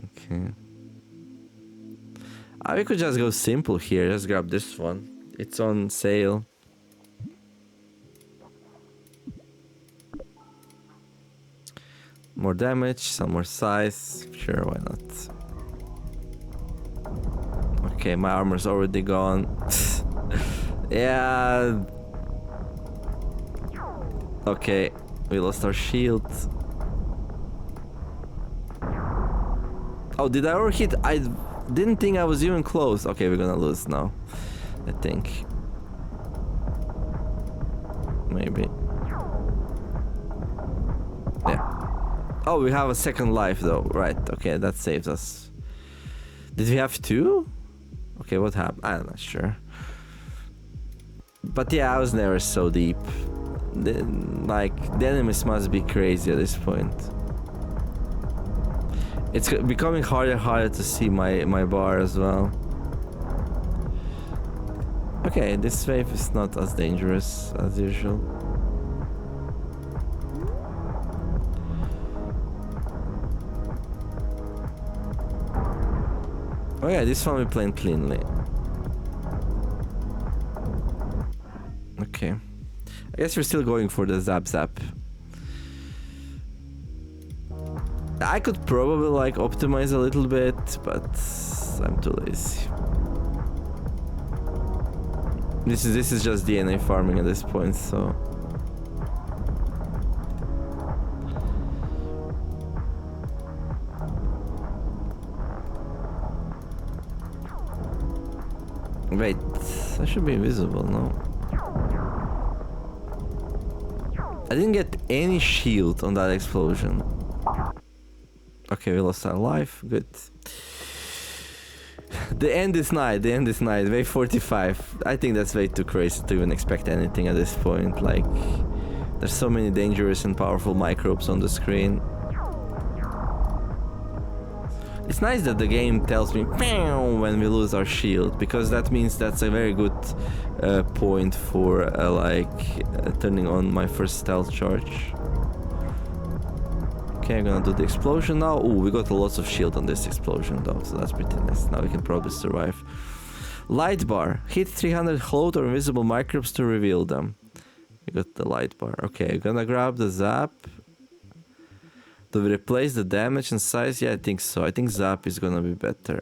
Okay. We could just go simple here. Just grab this one. It's on sale. More damage, some more size. Sure, why not? Okay, my armor's already gone. Yeah. Okay, we lost our shield. Oh, did I overheat? I didn't think I was even close. Okay, we're gonna lose now, I think. Maybe. Yeah. Oh, we have a second life though. Right, okay, that saves us. Did we have two? Okay, what happened? I'm not sure. But yeah, I was never so deep. The enemies must be crazy at this point. It's becoming harder and harder to see my bar as well. Okay, this wave is not as dangerous as usual. Oh yeah, this one we're playing cleanly. Okay. I guess we're still going for the zap zap. I could probably like optimize a little bit, but I'm too lazy. This is just DNA farming at this point, so. Wait, I should be invisible, no? I didn't get any shield on that explosion. Okay, we lost our life, good. The end is night, wave 45. I think that's way too crazy to even expect anything at this point. Like, there's so many dangerous and powerful microbes on the screen. It's nice that the game tells me when we lose our shield, because that means that's a very good point for turning on my first stealth charge. Okay, I'm gonna do the explosion now. Ooh, we got lots of shield on this explosion though, so that's pretty nice. Now we can probably survive. Light bar. Hit 300 float or invisible microbes to reveal them. We got the light bar. Okay, I'm gonna grab the zap. Do we replace the damage and size? Yeah, I think so. I think zap is gonna be better.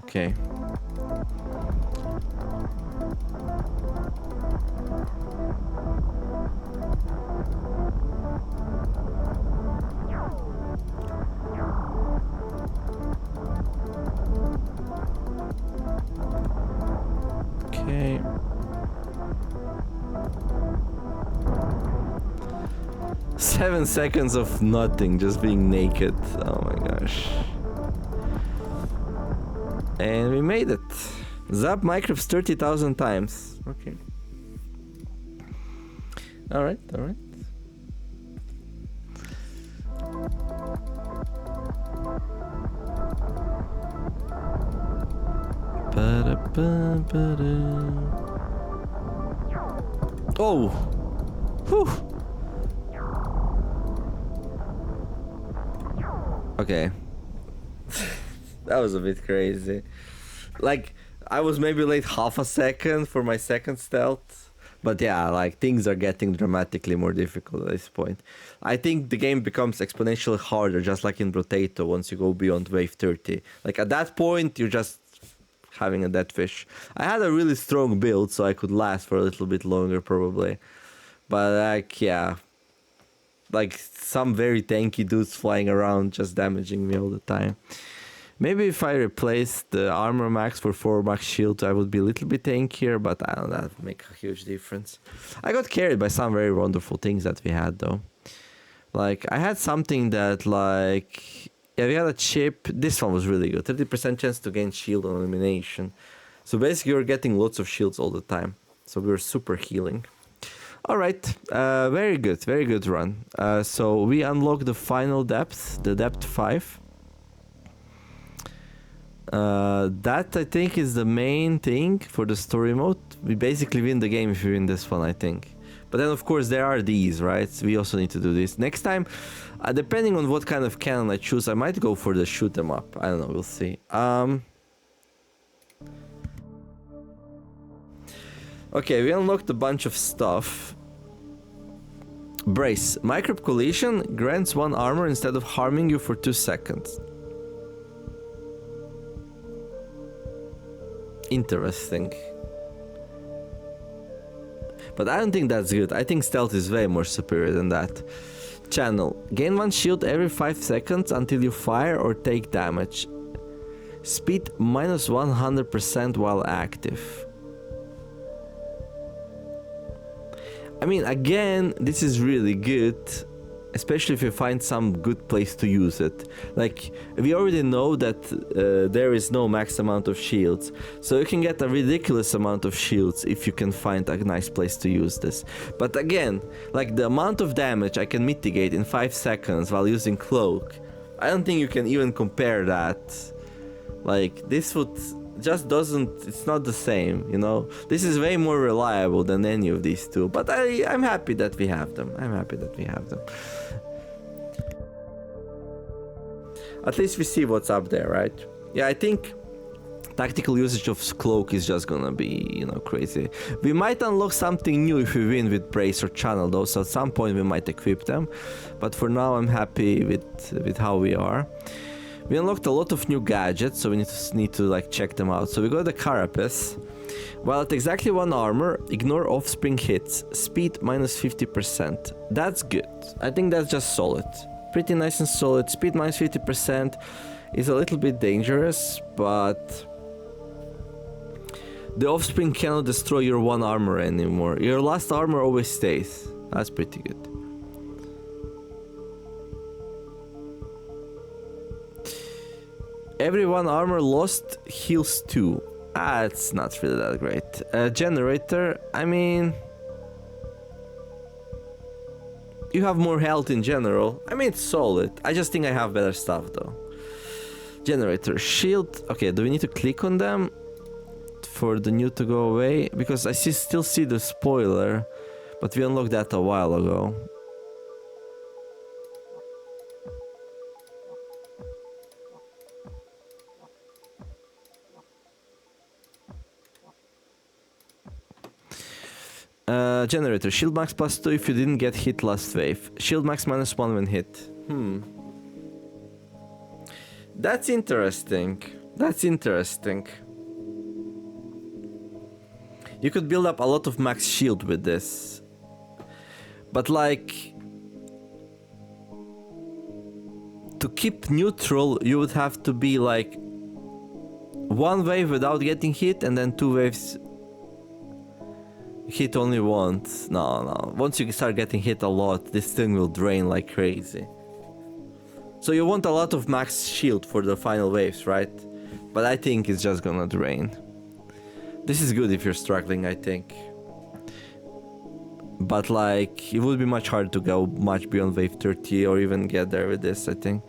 Okay. Okay. Seven seconds of nothing, just being naked. Oh my gosh. And we made it. Zap microbes 30,000 times. Okay. Alright, alright. Oh! Whew! Okay. That was a bit crazy. Like, I was maybe late half a second for my second stealth. But yeah, like, things are getting dramatically more difficult at this point. I think the game becomes exponentially harder, just like in Rotato, once you go beyond wave 30. Like, at that point, you're just having a dead fish. I had a really strong build, so I could last for a little bit longer, probably. But, like, yeah. Like, some very tanky dudes flying around, just damaging me all the time. Maybe if I replace the armor max for 4 max shield, I would be a little bit tankier, but I don't know, that would make a huge difference. I got carried by some very wonderful things that we had, though. Like, I had something that, like... Yeah, we had a chip. This one was really good. 30% chance to gain shield on elimination. So basically, you're getting lots of shields all the time. So we were super healing. Alright, very good run. So we unlock the final depth, the depth 5. That I think is the main thing for the story mode. We basically win the game if we win this one, I think. But then of course there are these, right? We also need to do this. Next time, depending on what kind of cannon I choose, I might go for the shoot 'em up. I don't know, we'll see. Okay, we unlocked a bunch of stuff. Brace. Microbe collision grants 1 armor instead of harming you for 2 seconds. Interesting. But I don't think that's good. I think stealth is way more superior than that. Channel. Gain 1 shield every 5 seconds until you fire or take damage. Speed minus 100% while active. I mean, again, this is really good. especially if you find some good place to use it. Like, we already know that there is no max amount of shields, so you can get a ridiculous amount of shields if you can find a nice place to use this. But again, like the amount of damage I can mitigate in 5 seconds while using cloak, I don't think you can even compare that. Like, this would just doesn't, it's not the same, you know. This is way more reliable than any of these two, but I'm happy that we have them. I'm happy that we have them. At least we see what's up there, right? Yeah, I think tactical usage of cloak is just gonna be, you know, crazy. We might unlock something new if we win with brace or channel though, so at some point we might equip them, but for now I'm happy with how we are. We unlocked a lot of new gadgets, so we need to like check them out. So we got the Carapace. While at exactly 1 armor, ignore offspring hits. Speed minus 50%. That's good. I think that's just solid. Pretty nice and solid. Speed minus 50% is a little bit dangerous, but the offspring cannot destroy your 1 armor anymore. Your last armor always stays. That's pretty good. Every 1 armor lost heals 2. It's not really that great. Generator, I mean, you have more health in general. I mean, it's solid. I just think I have better stuff though. Generator, shield. Okay, do we need to click on them for the new to go away? Because I still see the spoiler, but we unlocked that a while ago. Generator, shield max plus 2 if you didn't get hit last wave. Shield max minus 1 when hit. That's interesting. That's interesting. You could build up a lot of max shield with this. But like, to keep neutral, you would have to be like 1 wave without getting hit and then 2 waves hit only once. No. Once you start getting hit a lot, this thing will drain like crazy. So you want a lot of max shield for the final waves, right? But I think it's just gonna drain. This is good if you're struggling, I think. But like, it would be much harder to go much beyond wave 30 or even get there with this, I think.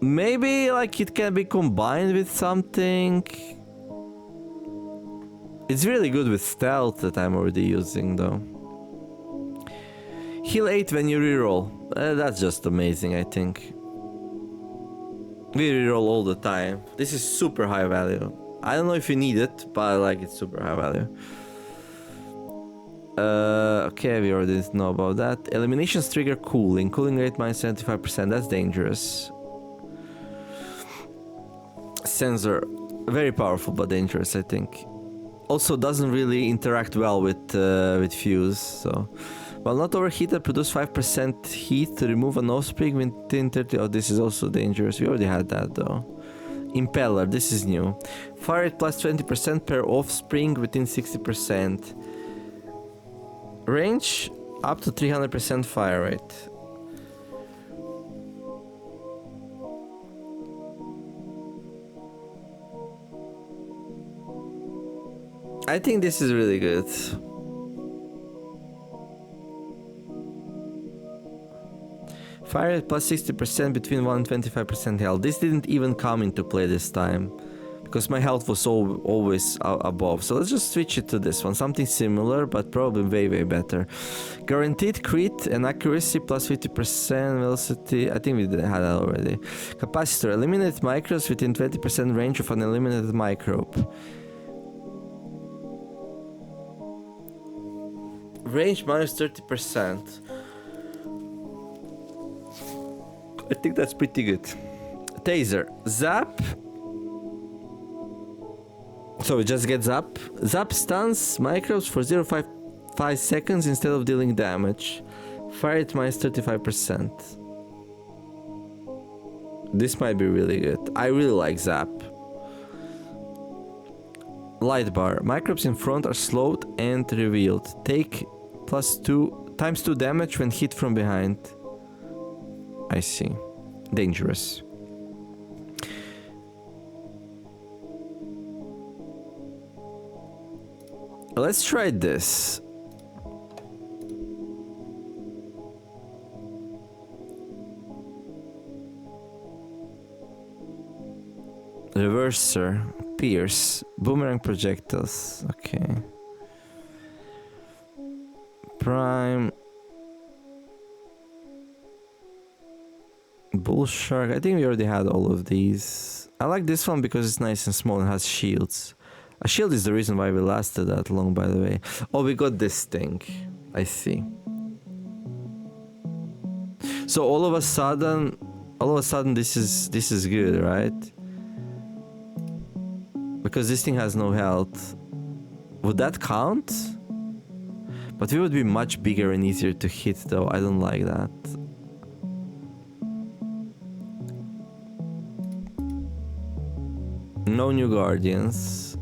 Maybe like it can be combined with something. It's really good with stealth that I'm already using though. Heal 8 when you reroll. That's just amazing, I think. We reroll all the time. This is super high value. I don't know if you need it, but like it's super high value. Okay, we already know about that. Eliminations trigger cooling. Cooling rate minus 75%. That's dangerous. Sensor. Very powerful but dangerous, I think. Also doesn't really interact well with fuse, so. While not overheated, produce 5% heat to remove an offspring within 30. Oh, this is also dangerous. We already had that though. Impeller, this is new. Fire rate plus 20% per offspring within 60%. Range up to 300% fire rate. I think this is really good. Fire rate plus 60% between 1 and 25% health. This didn't even come into play this time, because my health was always above. So let's just switch it to this one. Something similar, but probably way better. Guaranteed crit and accuracy plus 50% velocity. I think we had that already. Capacitor. Eliminate microbes within 20% range of an eliminated microbe. Range minus 30%. I think that's pretty good. Taser. Zap. So it just gets zap. Zap stuns microbes for 0.5 seconds instead of dealing damage. Fire it minus 35%. This might be really good. I really like zap. Light bar. Microbes in front are slowed and revealed. Take +2 Times 2 damage when hit from behind. I see. Dangerous. Let's try this. Reverser, Pierce, Boomerang projectiles. Okay. Prime. Bull Shark. I think we already had all of these. I like this one because it's nice and small and has shields. A shield is the reason why we lasted that long, by the way. Oh, we got this thing. I see. So all of a sudden this is good, right? Because this thing has no health. Would that count? But we would be much bigger and easier to hit though. I don't like that. No new guardians.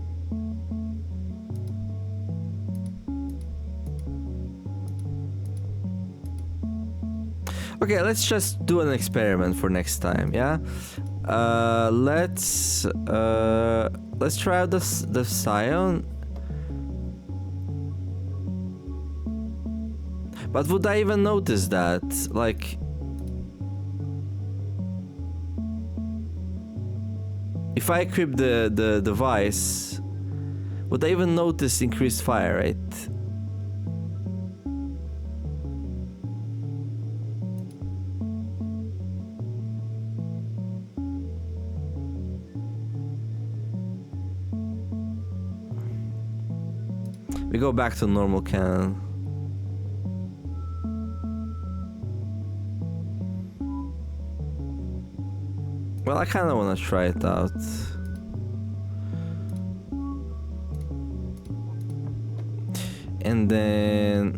Okay, let's just do an experiment for next time, yeah? Let's try out the Scion. But would I even notice that? Like, if I equip the device, would I even notice increased fire rate? We go back to normal cannon. Well, I kind of want to try it out. And then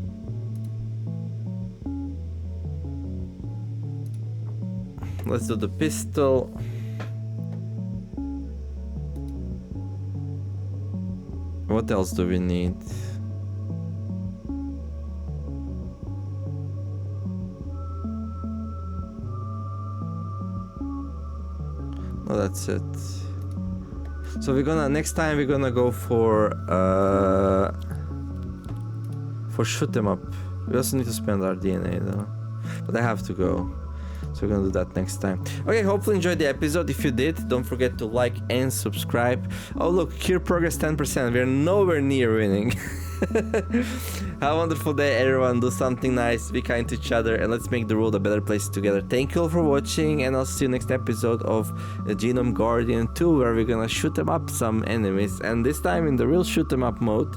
let's do the pistol. What else do we need? No, that's it. So next time we're gonna go for shoot 'em up. We also need to spend our DNA though. But I have to go. So we're gonna do that next time. Okay, hopefully enjoyed the episode. If you did, don't forget to like and subscribe. Oh look, cure progress 10%. We're nowhere near winning. Have a wonderful day, everyone. Do something nice, be kind to each other, and let's make the world a better place together. Thank you all for watching, and I'll see you next episode of Genome Guardian 2, where we're gonna shoot 'em up some enemies, and this time in the real shoot 'em up mode.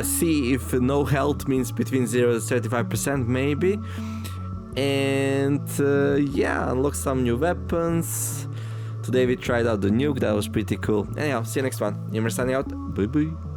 See if no health means between 0 and 35% maybe. And yeah, unlock some new weapons. Today we tried out the nuke, that was pretty cool. Anyhow, see you next one. Ymer signing out. Bye bye.